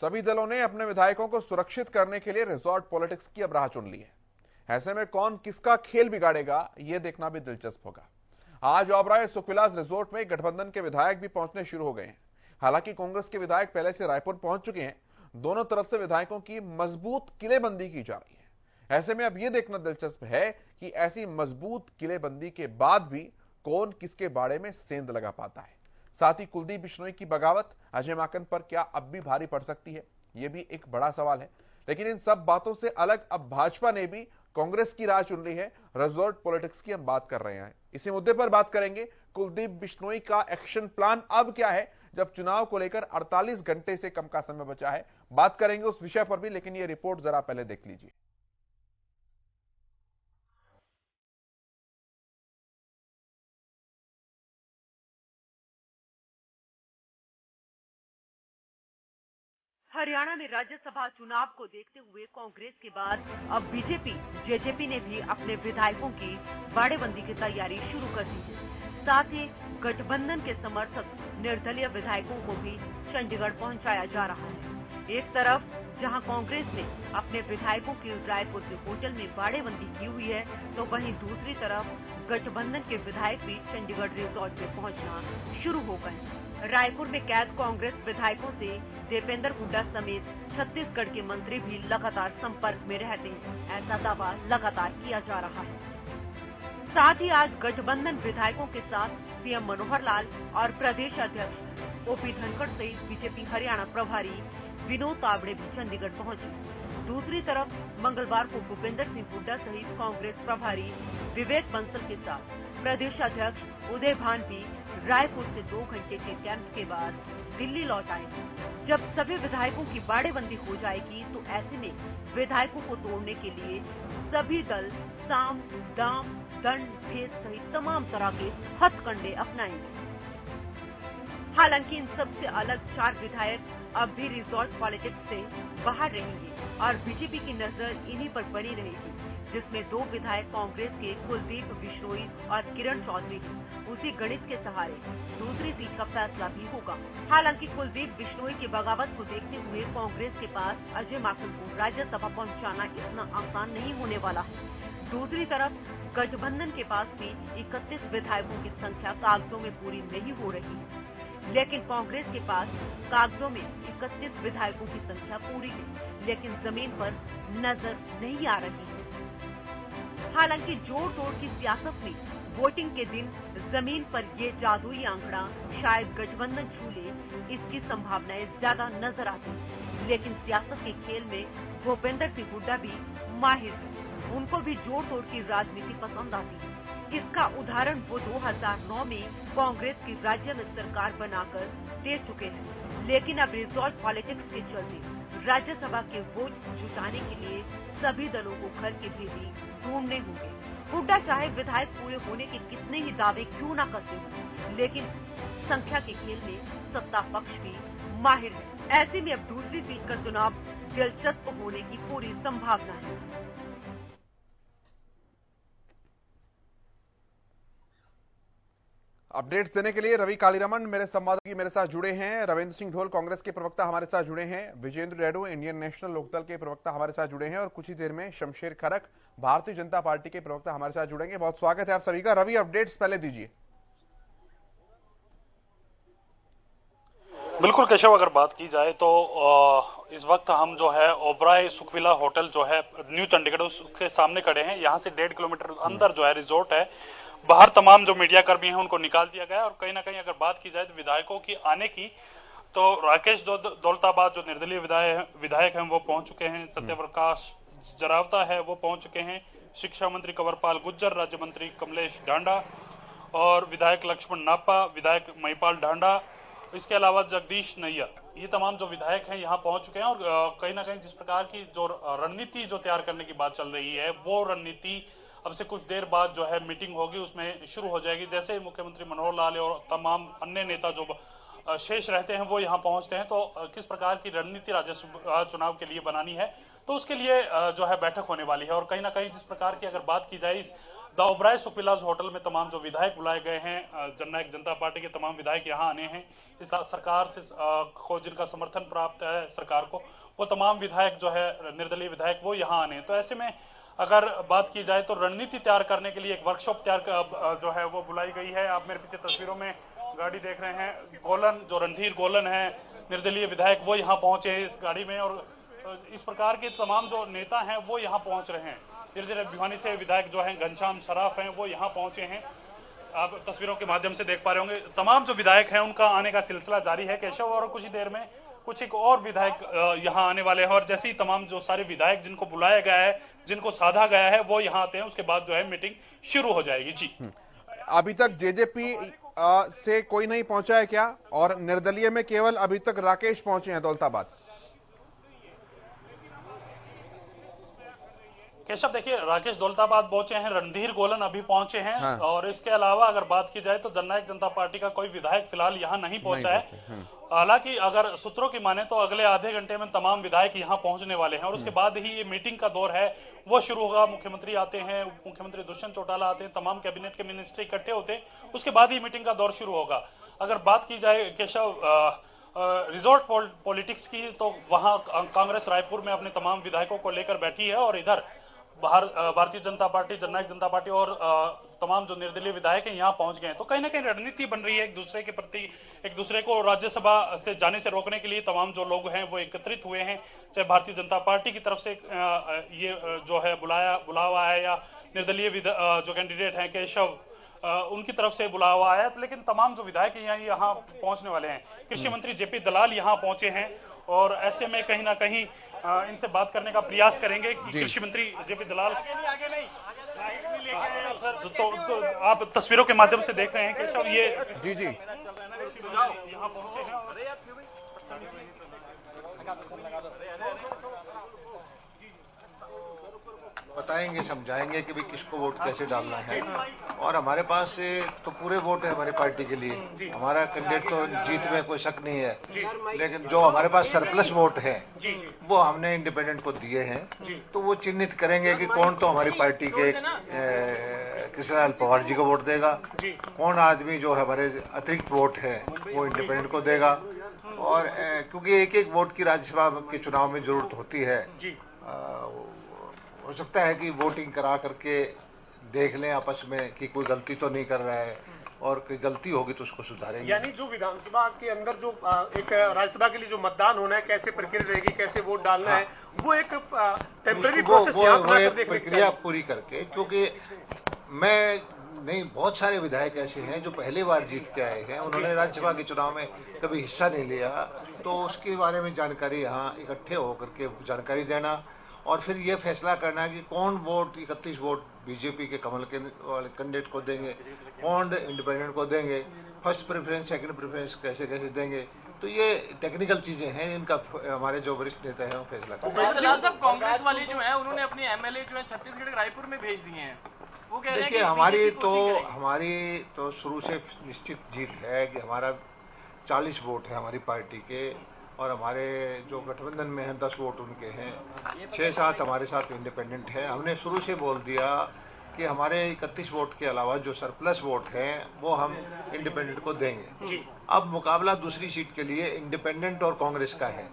सभी दलों ने अपने विधायकों को सुरक्षित करने के लिए रिजॉर्ट पॉलिटिक्स की अब राह चुन ली है। ऐसे में कौन किसका खेल बिगाड़ेगा, यह देखना भी दिलचस्प होगा। आज ओबराय सुखविलास रिजॉर्ट में गठबंधन के विधायक भी पहुंचने शुरू हो गए हैं। हालांकि कांग्रेस के विधायक पहले से रायपुर पहुंच चुके हैं। दोनों तरफ से विधायकों की मजबूत किलेबंदी की जा रही है। ऐसे में अब यह देखना दिलचस्प है कि ऐसी मजबूत किलेबंदी के बाद भी कौन किसके बाड़े में सेंध लगा पाता है। साथ ही कुलदीप बिश्नोई की बगावत अजय माकन पर क्या अब भी भारी पड़ सकती है, यह भी एक बड़ा सवाल है। लेकिन इन सब बातों से अलग अब भाजपा ने भी कांग्रेस की राह चुन ली है। रिजॉर्ट पॉलिटिक्स की हम बात कर रहे हैं। इसी मुद्दे पर बात करेंगे। कुलदीप बिश्नोई का एक्शन प्लान अब क्या है, जब चुनाव को लेकर 48 घंटे से कम का समय बचा है। बात करेंगे उस विषय पर भी, लेकिन यह रिपोर्ट जरा पहले देख लीजिए। हरियाणा में राज्यसभा चुनाव को देखते हुए कांग्रेस के बाद अब बीजेपी, जेजेपी ने भी अपने विधायकों की बाड़ेबंदी की तैयारी शुरू कर दी है। साथ ही गठबंधन के समर्थक निर्दलीय विधायकों को भी चंडीगढ़ पहुंचाया जा रहा है। एक तरफ जहां कांग्रेस ने अपने विधायकों की रायपुर के होटल में बाड़ेबंदी की हुई है, तो वहीं दूसरी तरफ गठबंधन के विधायक भी चंडीगढ़ रिजॉर्ट में पहुंचना शुरू हो गए। रायपुर में कैद कांग्रेस विधायकों से दीपेंद्र हुड्डा समेत छत्तीसगढ़ के मंत्री भी लगातार संपर्क में रहते हैं, ऐसा दावा लगातार किया जा रहा है। साथ ही आज गठबंधन विधायकों के साथ सीएम मनोहर लाल और प्रदेश अध्यक्ष ओपी धनखड़ सहित बीजेपी हरियाणा प्रभारी विनोद तावड़े भी चंडीगढ़ पहुंचे। दूसरी तरफ मंगलवार को भूपेंद्र सिंह हुड्डा सहित कांग्रेस प्रभारी विवेक बंसल के साथ प्रदेश अध्यक्ष उदय भान भी रायपुर से 2 घंटे के कैंप के बाद दिल्ली लौट आए। जब सभी विधायकों की बाड़ेबंदी हो जाएगी, तो ऐसे में विधायकों को तोड़ने के लिए सभी दल साम, दाम, दंड, भेद सहित तमाम तरह के हथकंडे अपनाएंगे। हालांकि इन सबसे अलग 4 विधायक अब भी रिजॉर्ट पॉलिटिक्स से बाहर रहेंगे और बीजेपी की नजर इन्हीं पर बनी रहेगी, जिसमें 2 विधायक कांग्रेस के कुलदीप बिश्नोई और किरण चौधरी उसी गणित के सहारे दूसरी सीट का फैसला भी होगा। हालांकि कुलदीप बिश्नोई की बगावत को देखते हुए कांग्रेस के पास अजय माकन को राज्यसभा पहुंचाना इतना आसान नहीं होने वाला है। दूसरी तरफ गठबंधन के पास भी 31 विधायकों की संख्या कागजों में पूरी नहीं हो रही है, लेकिन कांग्रेस के पास कागजों में 31 विधायकों की संख्या पूरी है, लेकिन जमीन पर नजर नहीं आ रही है। हालांकि जोड़ तोड़ की सियासत में वोटिंग के दिन जमीन पर ये जादुई आंकड़ा शायद गठबंधन छू ले, इसकी संभावनाएं ज्यादा नजर आती है। लेकिन सियासत के खेल में भूपेंद्र सिंह हुड्डा भी माहिर है। उनको भी जोड़ तोड़ की राजनीति पसंद आती है। इसका उदाहरण वो 2009 में कांग्रेस की राज्य में सरकार बनाकर दे चुके हैं। लेकिन अब रिजॉर्ट पॉलिटिक्स के चलते राज्यसभा के वोट जुटाने के लिए सभी दलों को घर के भेदी ढूंढने होंगे। हुड्डा चाहे विधायक पूरे होने के कितने ही दावे क्यों न करते हो, लेकिन संख्या के खेल में सत्ता पक्ष भी माहिर है। ऐसे में अब दूसरी सीट का चुनाव दिलचस्प होने की पूरी संभावना है। अपडेट्स देने के लिए रवि कालीरमन मेरे संवाददाता मेरे साथ जुड़े हैं। रविंद्र सिंह ढोल कांग्रेस के प्रवक्ता हमारे साथ जुड़े हैं। विजेंद्र रेड्डू इंडियन नेशनल लोकदल के प्रवक्ता हमारे साथ जुड़े हैं और कुछ ही देर में शमशेर खरक भारतीय जनता पार्टी के प्रवक्ता हमारे साथ जुड़ेंगे। बहुत स्वागत है आप सभी का। रवि, अपडेट्स पहले दीजिए। बिल्कुल केशव, अगर बात की जाए तो इस वक्त हम जो है ओबराय सुखविला होटल जो है न्यू चंडीगढ़, उसके सामने खड़े हैं। यहाँ से 1.5 किलोमीटर अंदर जो है रिजॉर्ट है। बाहर तमाम जो मीडिया कर्मी हैं उनको निकाल दिया गया है। और कहीं ना कहीं अगर बात की जाए तो विधायकों की आने की, तो राकेश दौलताबाद जो निर्दलीय विधायक हैं वो पहुंच चुके हैं। सत्यप्रकाश जरावता है वो पहुंच चुके हैं। शिक्षा मंत्री कंवरपाल गुर्जर, राज्य मंत्री कमलेश ढांडा और विधायक लक्ष्मण नापा, विधायक महिपाल ढांडा, इसके अलावा जगदीश नैयर, ये तमाम जो विधायक हैं यहाँ पहुंच चुके हैं। और कहीं ना कहीं जिस प्रकार की जो रणनीति जो तैयार करने की बात चल रही है, वो रणनीति अब से कुछ देर बाद जो है मीटिंग होगी उसमें शुरू हो जाएगी। जैसे मुख्यमंत्री मनोहर लाल और तमाम अन्य नेता जो शेष रहते हैं वो यहाँ पहुंचते हैं, तो किस प्रकार की रणनीति राज्यसभा चुनाव के लिए बनानी है, तो उसके लिए जो है बैठक होने वाली है। और कहीं ना कहीं जिस प्रकार की अगर बात की जाए, इस द ओबराय सुखविलास होटल में तमाम जो विधायक बुलाए गए हैं, जननायक जनता पार्टी के तमाम विधायक यहां आने हैं। इस सरकार से को जिनका समर्थन प्राप्त है सरकार को, वो तमाम विधायक जो है निर्दलीय विधायक वो यहां आने हैं। तो ऐसे में अगर बात की जाए तो रणनीति तैयार करने के लिए एक वर्कशॉप जो है वो बुलाई गई है। आप मेरे पीछे तस्वीरों में गाड़ी देख रहे हैं, गोलन जो रणधीर गोलन है निर्दलीय विधायक, वो यहाँ पहुंचे हैं इस गाड़ी में, और इस प्रकार के तमाम जो नेता हैं वो यहाँ पहुंच रहे हैं। धीरे धीरे भिवानी से विधायक जो हैं घनश्याम सराफ हैं वो यहाँ पहुंचे हैं। आप तस्वीरों के माध्यम से देख पा रहे होंगे तमाम जो विधायक हैं उनका आने का सिलसिला जारी है केशव, और कुछ ही देर में कुछ एक और विधायक यहाँ आने वाले हैं, और जैसे ही तमाम जो सारे विधायक जिनको बुलाया गया है, जिनको साधा गया है, वो यहाँ आते हैं, उसके बाद जो है मीटिंग शुरू हो जाएगी। जी, अभी तक जेजेपी से कोई नहीं पहुंचा है क्या? और निर्दलीय में केवल अभी तक राकेश पहुंचे हैं दौलताबाद। केशव देखिए, राकेश दौलताबाद पहुंचे हैं, रणधीर गोलन अभी पहुंचे हैं। हाँ। और इसके अलावा अगर बात की जाए तो जननायक जनता पार्टी का कोई विधायक फिलहाल यहां नहीं पहुंचा है। हालांकि अगर सूत्रों की माने तो अगले आधे घंटे में तमाम विधायक यहां पहुंचने वाले हैं, और उसके बाद ही ये मीटिंग का दौर है वो शुरू होगा। मुख्यमंत्री आते हैं, उप मुख्यमंत्री दुष्यंत चौटाला आते हैं, तमाम कैबिनेट के मिनिस्ट्री इकट्ठे होते हैं, उसके बाद ही मीटिंग का दौर शुरू होगा। अगर बात की जाए केशव रिजॉर्ट पॉलिटिक्स की, तो वहां कांग्रेस रायपुर में अपने तमाम विधायकों को लेकर बैठी है, और इधर भारतीय जनता पार्टी, जननायक जनता पार्टी और तमाम जो निर्दलीय विधायक हैं यहाँ पहुंच गए हैं। तो कहीं ना कहीं रणनीति बन रही है एक दूसरे के प्रति, एक दूसरे को राज्यसभा से जाने से रोकने के लिए तमाम जो लोग हैं वो एकत्रित हुए हैं। चाहे भारतीय जनता पार्टी की तरफ से ये जो है बुलावा है, या निर्दलीय जो कैंडिडेट हैं केशव उनकी तरफ से बुलावा आया, लेकिन तमाम जो विधायक यहाँ पहुंचने वाले हैं। कृषि मंत्री जेपी दलाल यहाँ पहुंचे हैं, और ऐसे में कहीं ना कहीं इनसे बात करने का प्रयास करेंगे कि कृषि मंत्री जेपी दलाल तो आप तस्वीरों के माध्यम से देख रहे हैं कि सब ये जी यहाँ पहुंचे हैं। बताएंगे, समझाएंगे कि भाई किसको वोट कैसे डालना है, और हमारे पास तो पूरे वोट है हमारी पार्टी के लिए। हमारा कैंडिडेट तो जीत में कोई शक नहीं है, लेकिन जो हमारे पास सरप्लस वोट है वो हमने इंडिपेंडेंट को दिए हैं। तो वो चिन्हित करेंगे कि कौन तो हमारी पार्टी के कृष्णलाल पवार जी को वोट देगा, कौन आदमी जो हमारे अतिरिक्त वोट है वो इंडिपेंडेंट को देगा। और क्योंकि एक एक वोट की राज्यसभा के चुनाव में जरूरत होती है, हो सकता है कि वोटिंग करा करके देख लें आपस में कि कोई गलती तो नहीं कर रहा है, और कोई गलती होगी तो उसको सुधारेंगे। यानी जो विधानसभा के अंदर जो एक राज्यसभा के लिए जो मतदान होना है, कैसे प्रक्रिया रहेगी, कैसे वोट डालना है, वो एक टेम्पररी प्रोसेस प्रक्रिया पूरी करके, क्योंकि मैं नहीं, बहुत सारे विधायक ऐसे हैं जो पहली बार जीत के आए हैं, उन्होंने राज्यसभा के चुनाव में कभी हिस्सा नहीं लिया, तो उसके बारे में जानकारी यहाँ इकट्ठे होकर के जानकारी देना, और फिर ये फैसला करना कि कौन वोट 31 वोट बीजेपी के कमल के कैंडिडेट को देंगे, कौन इंडिपेंडेंट को देंगे, फर्स्ट प्रेफरेंस सेकंड प्रेफरेंस कैसे कैसे देंगे। तो ये टेक्निकल चीजें हैं, इनका हमारे जो वरिष्ठ नेता है वो फैसला करेंगे। कांग्रेस वाले जो है उन्होंने अपने एमएलए जो है छत्तीसगढ़ रायपुर में भेज दिए हैं। वो कह रहे हैं देखिए, हमारी तो शुरू से निश्चित जीत है कि हमारा 40 वोट है हमारी पार्टी के, और हमारे जो गठबंधन में हैं 10 वोट उनके हैं, 6-7 हमारे साथ इंडिपेंडेंट है। हमने शुरू से बोल दिया कि हमारे 31 वोट के अलावा जो सरप्लस वोट हैं वो हम इंडिपेंडेंट को देंगे। अब मुकाबला दूसरी सीट के लिए इंडिपेंडेंट और कांग्रेस का है,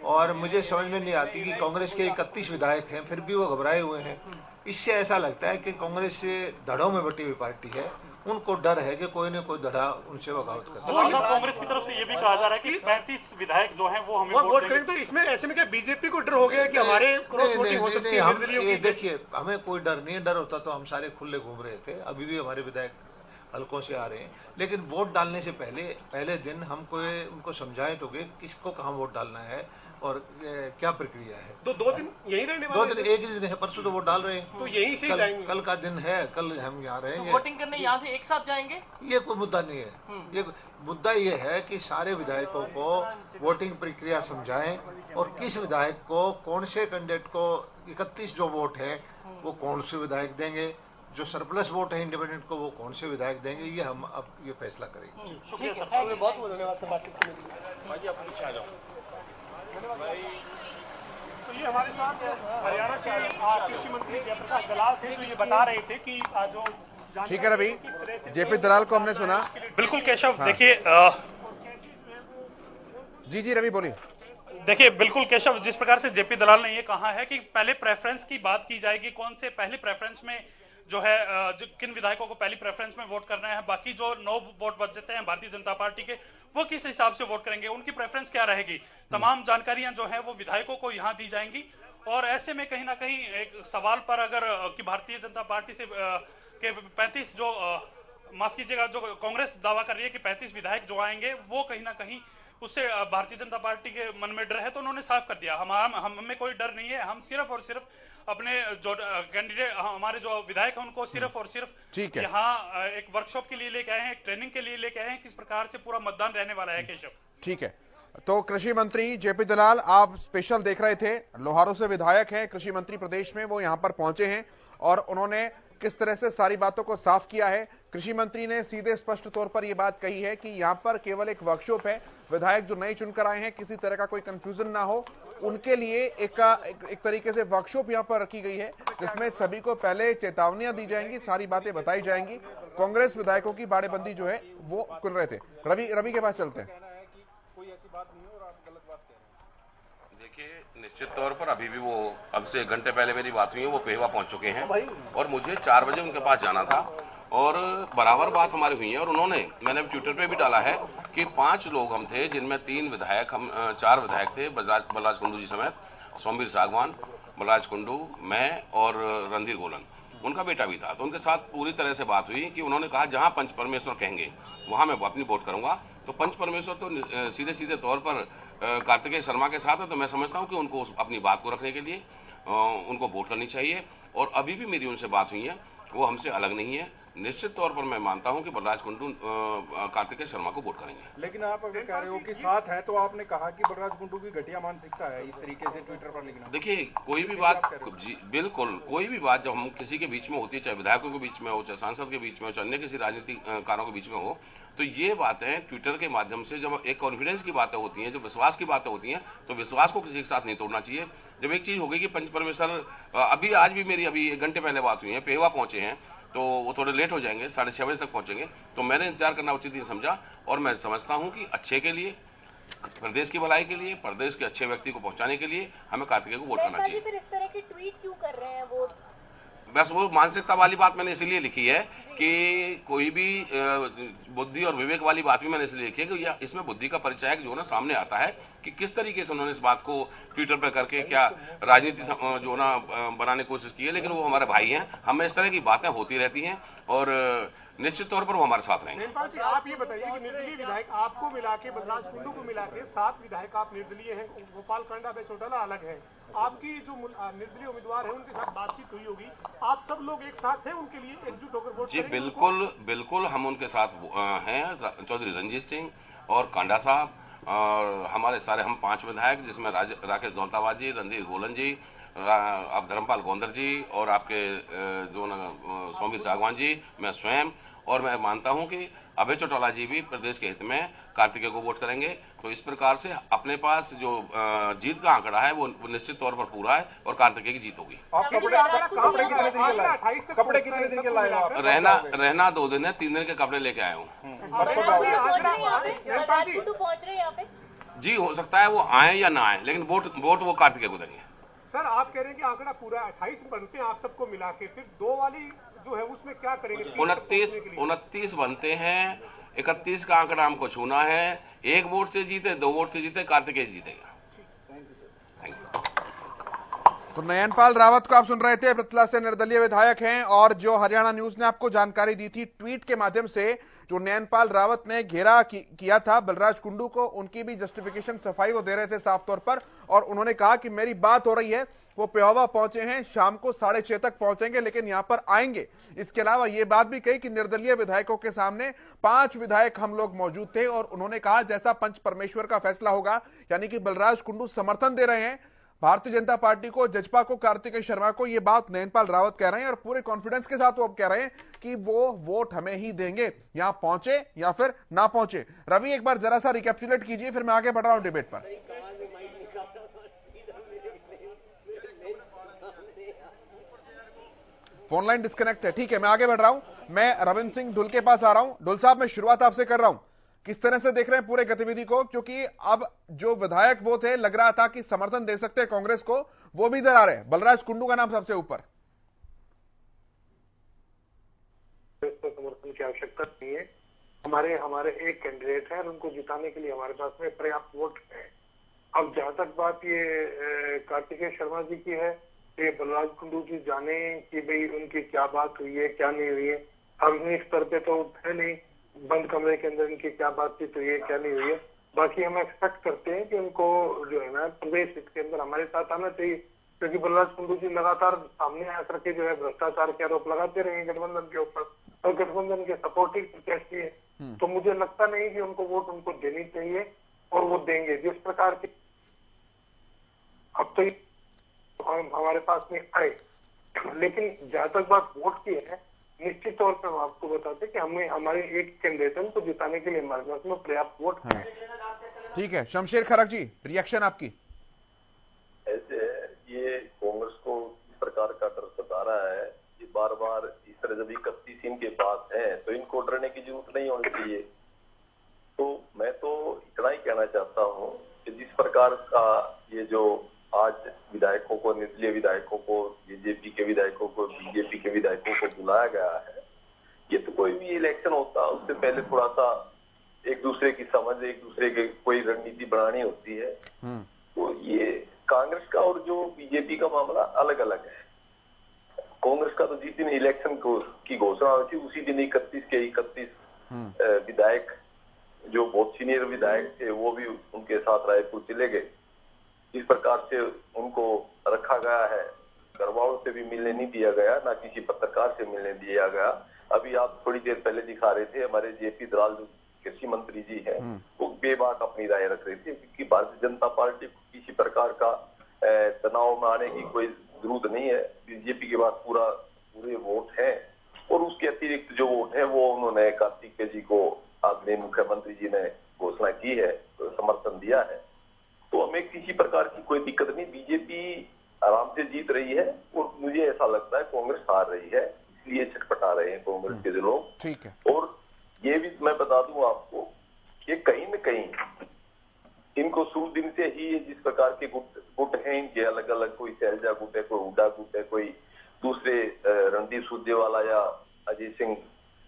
और मुझे समझ में नहीं आती कि कांग्रेस के 31 विधायक हैं फिर भी वो घबराए हुए हैं। इससे ऐसा लगता है कि कांग्रेस से धड़ों में बटी हुई पार्टी है, उनको डर है कि कोई न कोई धड़ा उनसे बगावत कर। कांग्रेस की तरफ से ये भी कहा जा रहा है कि 35 विधायक जो हैं वो हमें वोट करेंगे। तो इसमें ऐसे में क्या बीजेपी को डर हो गया कि हमारे क्रॉस वोटिंग हो सकती है? देखिए, हमें कोई डर नहीं है, डर होता तो हम सारे खुले घूम रहे थे। अभी भी हमारे विधायक हल्कों से आ रहे हैं, लेकिन वोट डालने से पहले दिन हमको उनको समझाए तो कि किसको कहाँ वोट डालना है और क्या प्रक्रिया है। तो 2 दिन यही रहने वाले? 2 दिन, एक ही दिन है, परसों तो वोट डाल रहे हैं, तो यहीं से जाएंगे। कल का दिन है, कल हम यहाँ रहेंगे। तो वोटिंग करने यहाँ से एक साथ जाएंगे? ये कोई मुद्दा नहीं है। ये मुद्दा ये है कि सारे विधायकों को वोटिंग प्रक्रिया समझाएं, और किस विधायक को, कौन से कैंडिडेट को 31 जो वोट है वो कौन से विधायक देंगे, जो सरप्लस वोट है इंडिपेंडेंट को वो कौन से विधायक देंगे, ये हम अब ये फैसला करेंगे। शुक्रिया सर, बहुत बहुत धन्यवाद सर बातचीत करने के लिए। भाई आप पीछे आ जाओ। जी हमारे साथ हरियाणा के कृषि मंत्री जयप्रकाश दलाल थे, जो ये बता रहे थे कि जो ठीक है रवि, जेपी दलाल को हमने सुना। बिल्कुल केशव, देखिए जी रवि बोलिए। देखिए बिल्कुल केशव, जिस प्रकार से जेपी दलाल ने ये कहा है कि पहले प्रेफरेंस की बात की जाएगी, कौन से पहले प्रेफरेंस में जो है किन विधायकों को पहली प्रेफरेंस में वोट करना है, बाकी जो 9 वोट बच जाते हैं भारतीय जनता पार्टी के, वो किस हिसाब से वोट करेंगे, उनकी प्रेफरेंस क्या रहेगी, तमाम जानकारियां जो है वो विधायकों को यहां दी जाएंगी। और ऐसे में कहीं ना कहीं एक सवाल पर अगर कि भारतीय जनता पार्टी से के 35 जो माफ कीजिएगा, जो कांग्रेस दावा कर रही है कि 35 विधायक जो आएंगे वो कहीं ना कहीं उससे भारतीय जनता पार्टी के मन में डर है, तो उन्होंने साफ कर दिया हमें कोई डर नहीं है, हम सिर्फ और सिर्फ अपने जो कैंडिडेट हमारे जो विधायक हैं उनको सिर्फ और सिर्फ यहाँ एक वर्कशॉप के लिए लेके आए हैं, एक ट्रेनिंग के लिए लेके आए हैं, किस प्रकार से पूरा मतदान रहने वाला है। केशव ठीक है, तो कृषि मंत्री जेपी दलाल आप स्पेशल देख रहे थे, लोहारू से विधायक हैं, कृषि मंत्री प्रदेश में, वो यहां पर पहुंचे हैं और उन्होंने किस तरह से सारी बातों को साफ किया है। कृषि मंत्री ने सीधे स्पष्ट तौर पर यह बात कही है कि यहां पर केवल एक वर्कशॉप है, विधायक जो नए चुनकर आए हैं किसी तरह का कोई कंफ्यूजन ना हो, उनके लिए एक तरीके से वर्कशॉप यहां पर रखी गई है जिसमें सभी को पहले चेतावनियां दी जाएंगी, सारी बातें बताई जाएंगी। कांग्रेस विधायकों की बाड़ेबंदी जो है वो सुन रहे थे। रवि के पास चलते हैं। देखिए निश्चित तौर पर अभी भी वो अब से 1 घंटे पहले मेरी बात हुई है, वो पेहवा पहुंच चुके हैं और मुझे 4 बजे उनके पास जाना था और बराबर बात हमारी हुई है। और मैंने ट्विटर पे भी डाला है कि 5 लोग हम थे, जिनमें 3 विधायक, हम 4 विधायक थे, बलराज कुंडू जी समेत, सोमवीर सागवान, बलराज कुंडू, मैं और रणधीर गोलन, उनका बेटा भी था। तो उनके साथ पूरी तरह से बात हुई कि उन्होंने कहा जहां पंच परमेश्वर कहेंगे वहां मैं अपनी वोट करूंगा। तो पंच परमेश्वर तो सीधे सीधे तौर पर कार्तिकेय शर्मा के साथ है, तो मैं समझता हूं कि उनको अपनी बात को रखने के लिए उनको वोट करनी चाहिए। और अभी भी मेरी उनसे बात हुई है, वो हमसे अलग नहीं है। निश्चित तौर पर मैं मानता हूं कि बलराज कुंडू कार्तिकेय शर्मा को वोट करेंगे। लेकिन आप अगर कह रहे हो कि साथ है, तो आपने कहा कि बलराज कुंडू की घटिया मानसिकता है इस तरीके से ट्विटर पर लिखना। देखिए कोई भी बात, जी बिल्कुल, कोई भी बात जब हम किसी के बीच में होती है, चाहे विधायकों के बीच में हो, चाहे सांसद के बीच में हो, चाहे अन्य किसी राजनीतिकारों के बीच में हो, तो ये बातें ट्विटर के माध्यम से जब एक कॉन्फिडेंस की बातें होती हैं, जब विश्वास की बातें होती हैं, तो विश्वास को किसी के साथ नहीं तोड़ना चाहिए। जब एक चीज हो गई कि पंच परमेश्वर, अभी आज भी मेरी 1 घंटे पहले बात हुई है, पेहवा पहुंचे हैं, तो वो थोड़े लेट हो जाएंगे, 6:30 बजे तक पहुंचेंगे, तो मैंने इंतजार करना उचित नहीं समझा। और मैं समझता हूं कि अच्छे के लिए, प्रदेश की भलाई के लिए, प्रदेश के अच्छे व्यक्ति को पहुंचाने के लिए हमें कार्तिकेय को वोट करना चाहिए। फिर इस तरह की ट्वीट क्यों कर रहे हैं वो? बस वो मानसिकता वाली बात मैंने इसलिए लिखी है कि कोई भी बुद्धि और विवेक वाली बात भी मैंने इसलिए लिखी है कि इसमें बुद्धि का परिचय जो ना सामने आता है कि किस तरीके से उन्होंने इस बात को ट्विटर पर करके क्या राजनीति जो ना बनाने की कोशिश की है। लेकिन वो हमारे भाई हैं, हमें इस तरह की बातें होती रहती हैं और निश्चित तौर पर वो हमारे साथ रहेंगे। आप ये बताइए कि निर्दलीय विधायक आपको मिला के, बलराज कुंडू को मिला के 7 विधायक आप निर्दलीय हैं, गोपाल कांडा बेचौटाला अलग है। आपकी जो निर्दलीय उम्मीदवार है उनके साथ बातचीत हुई होगी, आप सब लोग एक साथ हैं, उनके लिए एकजुट होकर वोट जी बिल्कुल हम उनके साथ हैं। चौधरी रंजीत सिंह और कांडा साहब और हमारे सारे, हम 5 विधायक, जिसमें राकेश दौलताबाद जी, रणधीर गोलन जी, आप धर्मपाल गोंदर जी और आपके जो सोमवीर सागवान जी, मैं स्वयं, और मैं मानता हूं कि अभय चौटाला जी भी प्रदेश के हित में कार्तिकेय को वोट करेंगे। तो इस प्रकार से अपने पास जो जीत का आंकड़ा है वो निश्चित तौर पर पूरा है और कार्तिकेय की जीत होगी। कपड़े कितने दिन के लाए हो आप? रहना 2 दिन है, 3 दिन के कपड़े लेके आए हूँ। जी हो सकता है वो आए या ना आए, लेकिन वोट वो कार्तिकेय को देंगे। सर आप कह रहे हैं कि आंकड़ा पूरा 28 बनते हैं आप सबको मिला के, फिर 2 वाली जो है उसमें क्या करेंगे? 29 बनते हैं, 31 का आंकड़ा हमको छूना है। 1 वोट से जीते, 2 वोट से जीते, कार्तिकेय जीतेगा। Thank you. तो नयनपाल रावत को आप सुन रहे थे, पृथला से निर्दलीय विधायक हैं और जो हरियाणा न्यूज ने आपको जानकारी दी थी ट्वीट के माध्यम से, जो नयनपाल रावत ने घेरा किया था बलराज कुंडू को, उनकी भी जस्टिफिकेशन सफाई वो दे रहे थे साफ तौर पर, और उन्होंने कहा कि मेरी बात हो रही है, वो पेहोवा पहुंचे हैं, शाम को 6:30 तक पहुंचेंगे, लेकिन यहां पर आएंगे। इसके अलावा ये बात भी कही कि निर्दलीय विधायकों के सामने 5 विधायक हम लोग मौजूद थे और उन्होंने कहा जैसा पंच परमेश्वर का फैसला होगा, यानी कि बलराज कुंडू समर्थन दे रहे हैं भारतीय जनता पार्टी को, जजपा को, कार्तिकेय शर्मा को। ये बात नयनपाल रावत कह रहे हैं और पूरे कॉन्फिडेंस के साथ वो अब कह रहे हैं कि वो वोट हमें ही देंगे, यहां पहुंचे या फिर ना पहुंचे। रवि एक बार जरा सा रिकैप्चुलेट कीजिए, फिर मैं आगे बढ़ रहा हूं डिबेट पर। फोन लाइन डिस्कनेक्ट है। ठीक है, मैं आगे बढ़ रहा हूं। मैं रविंद्र सिंह ढुल के पास आ रहा हूं। ढुल साहब, मैं शुरुआत आपसे कर रहा हूं, किस तरह से देख रहे हैं पूरे गतिविधि को, क्योंकि अब जो विधायक वो थे, लग रहा था कि समर्थन दे सकते हैं कांग्रेस को, वो भी इधर आ रहे हैं। बलराज कुंडू का नाम सबसे ऊपर। समर्थन की आवश्यकता नहीं है। हमारे एक कैंडिडेट है और उनको जिताने के लिए हमारे पास में पर्याप्त वोट है। अब जहां तक बात ये कार्तिकेय शर्मा जी की है, ये बलराज कुंडू जी जाने कि भाई उनकी क्या बात हुई है, क्या नहीं हुई है। हम इस स्तर पे तो है नहीं, बंद कमरे के अंदर इनकी क्या बातचीत हुई है, क्या नहीं हुई है। बाकी हम एक्सपेक्ट करते हैं कि उनको जो है ना प्रदेश इसके अंदर हमारे साथ आना चाहिए, क्योंकि बलराज कुंडू जी लगातार सामने आकर के जो है भ्रष्टाचार के आरोप लगाते रहे गठबंधन के ऊपर, और गठबंधन के सपोर्टिव प्रत्याशी है। तो मुझे लगता नहीं कि उनको वोट उनको देनी चाहिए, और वो देंगे जिस प्रकार की अब तो हमारे पास में आए। लेकिन जहां तक बात वोट की है, निश्चित तौर पर हम आपको बताते कि हमें हमारे एक कैंडिडेट को जिताने के लिए हमारे पास में पर्याप्त वोट है। ठीक है, शमशेर खरक जी, रिएक्शन आपकी। ऐसे ये कांग्रेस को इस प्रकार का डर सता रहा है कि बार बार इस तरह जब 31 इनके पास है तो इनको डरने की जरूरत नहीं होनी चाहिए। तो मैं तो इतना ही कहना चाहता हूँ कि जिस प्रकार का ये जो आज विधायकों को, निर्दलीय विधायकों को, बीजेपी के विधायकों को, बीजेपी के विधायकों को बुलाया गया है, ये तो कोई भी इलेक्शन होता है उससे पहले थोड़ा सा एक दूसरे की समझ, एक दूसरे की कोई रणनीति बनानी होती है। तो ये कांग्रेस का और जो बीजेपी का मामला अलग अलग है। कांग्रेस का तो जिस दिन इलेक्शन की घोषणा हुई थी उसी दिन 31 के 31 विधायक जो बहुत सीनियर विधायक थे वो भी उनके साथ रायपुर चले गए। इस प्रकार से उनको रखा गया है, घर वालों से भी मिलने नहीं दिया गया, ना किसी पत्रकार से मिलने दिया गया। अभी आप थोड़ी देर पहले दिखा रहे थे हमारे जेपी दलाल जो कृषि मंत्री जी हैं, वो बेबाक अपनी राय रख रहे थे, क्योंकि भारतीय जनता पार्टी को किसी प्रकार का तनाव में आने की कोई जरूरत नहीं है। बीजेपी के पास पूरे वोट है, और उसके अतिरिक्त जो वोट है वो उन्होंने कार्तिकेय जी को, आदरणीय मुख्यमंत्री जी ने घोषणा की है, तो समर्थन दिया है। तो हमें किसी प्रकार की कोई दिक्कत नहीं, बीजेपी आराम से जीत रही है, और मुझे ऐसा लगता है कांग्रेस हार रही है, इसलिए छटपटा रहे हैं कांग्रेस के लोग। ठीक है। और ये भी मैं बता दूं आपको कि कहीं न कहीं इनको शुरू दिन से ही जिस प्रकार के गुट हैं इनके अलग अलग, कोई शैलजा गुट है, कोई हुड्डा गुट है, कोई दूसरे रणदीप सुरजेवाला या अजय सिंह,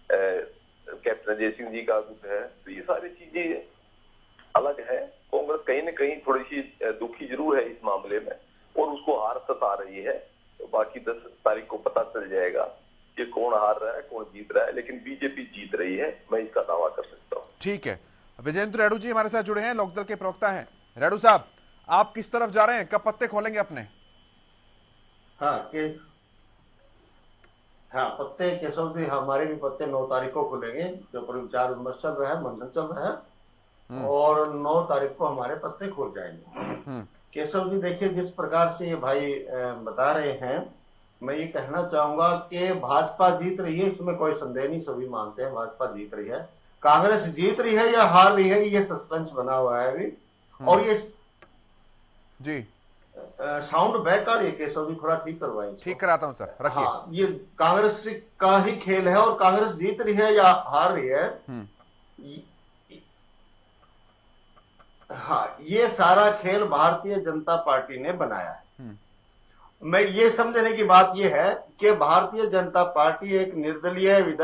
कैप्टन अजय सिंह जी का गुट है, तो ये सारी चीजें अलग है। कांग्रेस कहीं न कहीं थोड़ी सी दुखी जरूर है इस मामले में, और उसको हार सता रही है। तो बाकी 10 तारीख को पता चल जाएगा कि कौन हार रहा है, कौन जीत रहा है, लेकिन बीजेपी जीत रही है, मैं इसका दावा कर सकता हूँ। ठीक है, विजेंद्र रेड्डू जी हमारे साथ जुड़े हैं, लोकदल के प्रवक्ता हैं। रेड्डू साहब, आप किस तरफ जा रहे हैं, कब पत्ते खोलेंगे अपने? पत्ते केशव जी, हमारे भी पत्ते 9 तारीख को खुलेंगे, जो पर विचार विमर्श चल रहा है, मंथन चल रहा है, और 9 तारीख को हमारे पत्ते खुल जाएंगे। केशव जी देखिए, जिस प्रकार से ये भाई बता रहे हैं, मैं ये कहना चाहूंगा कि भाजपा जीत रही है, इसमें कोई संदेह नहीं, सभी मानते हैं भाजपा जीत रही है। कांग्रेस जीत रही है या हार रही है, ये सस्पेंस बना हुआ है अभी। और ये जी साउंड बैक आ रही है केशव जी, थोड़ा ठीक करवाएं। ठीक कराता हूं सर, रखिए। हाँ, ये कांग्रेस का ही खेल है, और कांग्रेस जीत रही है या हार रही है, हाँ, ये सारा खेल भारतीय जनता पार्टी ने बनाया है। मैं ये समझने की बात ये है कि भारतीय जनता पार्टी एक निर्दलीय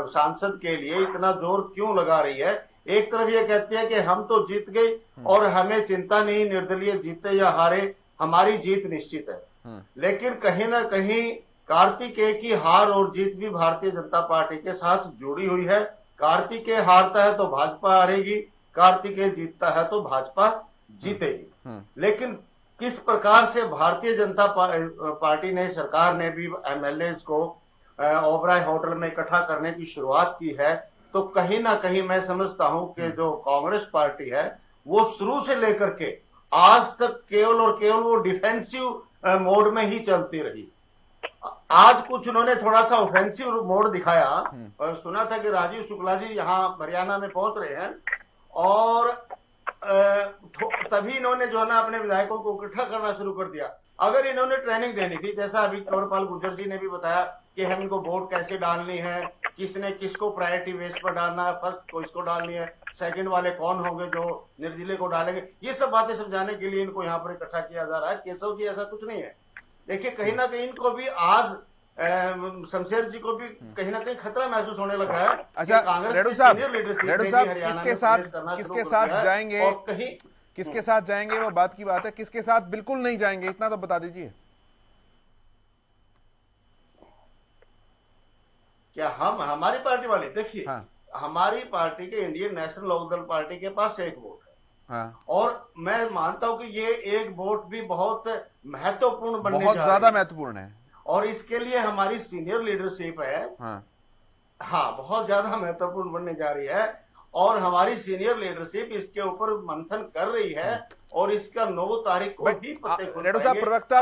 सांसद के लिए इतना जोर क्यों लगा रही है। एक तरफ ये कहती है कि हम तो जीत गए और हमें चिंता नहीं, निर्दलीय जीते या हारे, हमारी जीत निश्चित है। लेकिन कहीं ना कहीं कार्तिकेय की हार और जीत भी भारतीय जनता पार्टी के साथ जुड़ी हुई है। कार्तिकेय हारता है तो भाजपा हारेगी, कार्तिकेय जीतता है तो भाजपा जीतेगी। लेकिन किस प्रकार से भारतीय जनता पार्टी ने, सरकार ने भी एमएलए को ओबराय होटल में इकट्ठा करने की शुरुआत की है, तो कहीं ना कहीं मैं समझता हूं कि जो कांग्रेस पार्टी है वो शुरू से लेकर के आज तक केवल और केवल वो डिफेंसिव मोड में ही चलती रही। आज कुछ उन्होंने थोड़ा सा ऑफेंसिव मोड दिखाया, और सुना था कि राजीव शुक्ला जी यहाँ हरियाणा में पहुंच रहे हैं, और तभी इन्होंने जो है ना अपने विधायकों को इकट्ठा करना शुरू कर दिया। अगर इन्होंने ट्रेनिंग देनी थी, जैसा अभी कंवरपाल गुर्जर जी ने भी बताया कि हम इनको वोट कैसे डालनी है, किसने किसको प्रायोरिटी बेस पर डालना है, फर्स्ट को इसको डालनी है, सेकंड वाले कौन होंगे जो निर्दलीय को डालेंगे, ये सब बातें समझाने के लिए इनको यहाँ पर इकट्ठा किया जा रहा है। केशव जी ऐसा कुछ नहीं है। देखिए कहीं ना कहीं इनको भी आज शमशेर जी को भी कहीं ना कहीं खतरा महसूस होने लगा है। अच्छा रेडू साहब किसके साथ जाएंगे और कहीं किसके साथ जाएंगे वो बात की बात है, किसके साथ बिल्कुल नहीं जाएंगे इतना तो बता दीजिए। क्या हम हमारी पार्टी वाले देखिए हमारी पार्टी के इंडियन नेशनल लोकदल पार्टी के पास 1 वोट है और मैं मानता हूं कि ये 1 वोट भी बहुत महत्वपूर्ण बनने बहुत ज्यादा महत्वपूर्ण है और इसके लिए हमारी सीनियर लीडरशिप है बहुत ज्यादा महत्वपूर्ण बनने जा रही है और हमारी सीनियर लीडरशिप इसके ऊपर मंथन कर रही है और इसका 9 तारीख को भी रेडू साहब प्रवक्ता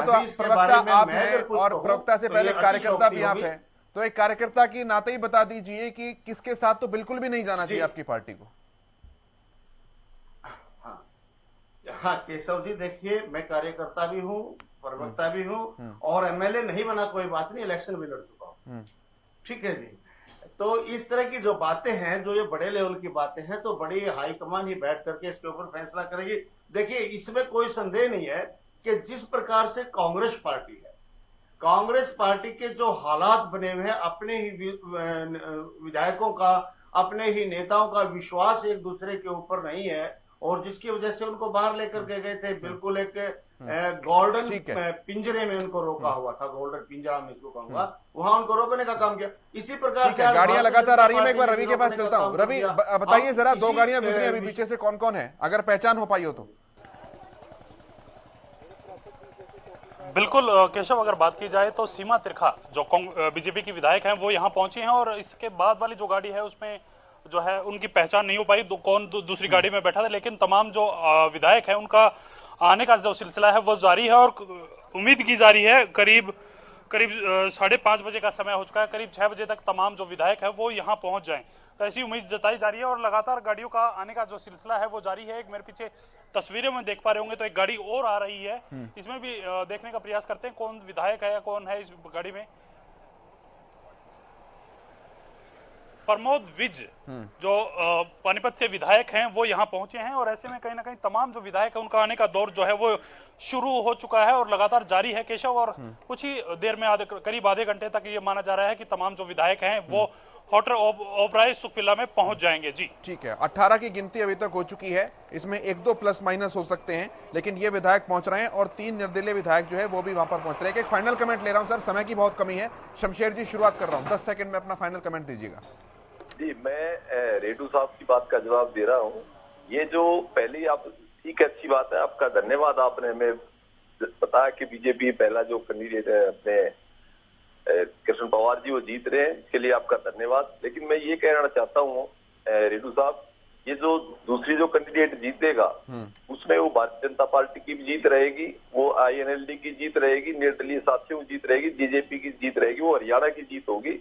आप हैं और प्रवक्ता से पहले कार्यकर्ता भी आप हैं, तो एक कार्यकर्ता की नाते ही बता दीजिए कि किसके साथ तो बिल्कुल भी नहीं जाना चाहिए आपकी पार्टी को। हाँ केशव जी देखिए मैं कार्यकर्ता भी हूँ, प्रवक्ता भी हूँ और एमएलए नहीं बना कोई बात नहीं, इलेक्शन भी लड़ चुका हूँ, ठीक है जी। तो इस तरह की जो बातें हैं, जो ये बड़े लेवल की बातें हैं, तो बड़ी हाईकमान ही बैठ करके इसके ऊपर फैसला करेगी। देखिए इसमें कोई संदेह नहीं है कि जिस प्रकार से कांग्रेस पार्टी है, कांग्रेस पार्टी के जो हालात बने हुए हैं, अपने ही विधायकों का, अपने ही नेताओं का विश्वास एक दूसरे के ऊपर नहीं है और जिसकी वजह से उनको बाहर लेकर के गए थे, बिल्कुल एक गोल्डन पिंजरे में उनको रोका हुआ था, गोल्डन पिंजरा में इसको कहूंगा, वहां उनको रोकने का काम किया। इसी प्रकार से गाड़ियां लगातार आ रही है। मैं एक बार रवि के पास चलता हूं। रवि बताइए जरा, 2 गाड़ियां गुजरी अभी पीछे से, कौन कौन है, अगर पहचान हो पाई हो तो। बिल्कुल केशव, अगर बात की जाए तो सीमा त्रिखा जो बीजेपी की विधायक हैं वो यहाँ पहुंची हैं और इसके बाद वाली जो गाड़ी है उसमें जो है उनकी पहचान नहीं हो पाई कौन दूसरी गाड़ी में बैठा था, लेकिन तमाम जो विधायक हैं उनका आने का जो सिलसिला है वो जारी है और उम्मीद की जा रही है करीब 5:30 बजे का समय हो चुका है, करीब 6 बजे तक तमाम जो विधायक है वो यहाँ पहुंच जाएं, तो ऐसी उम्मीद जताई जा रही है और लगातार गाड़ियों का आने का जो सिलसिला है वो जारी है। एक मेरे पीछे तस्वीरें में देख पा रहे होंगे तो एक गाड़ी और आ रही है, इसमें भी देखने का प्रयास करते हैं कौन विधायक है या कौन है इस गाड़ी में। प्रमोद विज जो पानीपत से विधायक हैं वो यहाँ पहुंचे हैं और ऐसे में कहीं ना कहीं तमाम जो विधायक है उनका आने का दौर जो है वो शुरू हो चुका है और लगातार जारी है केशव, और कुछ ही देर में करीब आधे घंटे तक ये माना जा रहा है कि तमाम जो विधायक हैं वो होटल ओबराय सुखविला में पहुंच जाएंगे। जी ठीक है, 18 की गिनती अभी तक हो चुकी है, इसमें 1-2 प्लस माइनस हो सकते हैं, लेकिन ये विधायक पहुंच रहे हैं और 3 निर्दलीय विधायक जो है वो भी वहां पर पहुंच रहे हैं। एक फाइनल कमेंट ले रहा हूं सर, समय की बहुत कमी है, शमशेर जी शुरुआत कर रहा हूं, 10 सेकंड में अपना फाइनल कमेंट दीजिएगा। जी मैं रेडू साहब की बात का जवाब दे रहा हूँ। ये जो पहले आप ठीक अच्छी बात है, आपका धन्यवाद, आपने हमें बताया कि बीजेपी पहला जो कैंडिडेट है अपने कृष्ण पवार जी वो जीत रहे हैं, इसके लिए आपका धन्यवाद। लेकिन मैं ये कहना चाहता हूँ रेडू साहब, ये जो दूसरी जो कैंडिडेट जीतेगा उसमें वो भारतीय जनता पार्टी की भी जीत रहेगी, वो INLD की जीत रहेगी, निर्दलीय साथियों की जीत रहेगी, बीजेपी की जीत रहेगी, वो हरियाणा की जीत होगी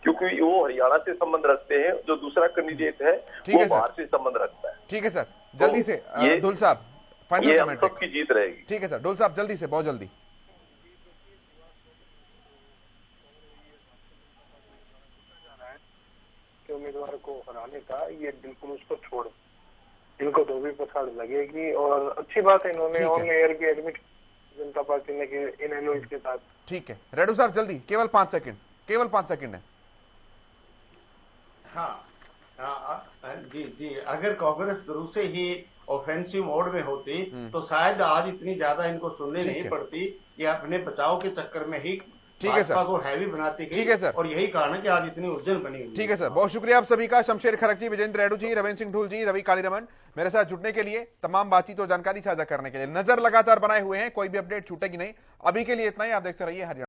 क्योंकि वो हरियाणा से संबंध रखते हैं। जो दूसरा कैंडिडेट है वो बाहर से संबंध रखता है। ठीक है सर, जल्दी से ढोल साहब फाइनल कमेंट। सबकी जीत रहेगी। ठीक है सर, ढोल साहब जल्दी से, बहुत जल्दी। उम्मीदवार को हराने का ये बिल्कुल उस पर छोड़, इनको धोबी पछाड़ लगेगी और अच्छी बात है इन्होंने ऑन एयर की एडमिट जनता पार्टी ने कि इन एलओएस के साथ। ठीक है रेडू साहब जल्दी, केवल 5 सेकंड, केवल 5 सेकंड है। जी अगर कांग्रेस शुरू से ही ऑफेंसिव मोड में होती तो शायद आज इतनी ज्यादा इनको सुननी नहीं पड़ती, ये अपने बचाव के चक्कर में ही भाजपा को हैवी बनाती गई। ठीक है सर, और यही कारण है कि आज इतनी उलझन बनी हुई। ठीक है सर, बहुत शुक्रिया आप सभी का, शमशेर खरक जी, विजेंद्र रेडू जी, रविंद्र सिंह ढूल जी, रवि कालीरमन, मेरे साथ जुड़ने के लिए, तमाम बातचीत और जानकारी साझा करने के लिए। नजर लगातार बनाए हुए हैं, कोई भी अपडेट छूटेगी नहीं। अभी के लिए इतना ही, आप देखते रहिए हरियाणा।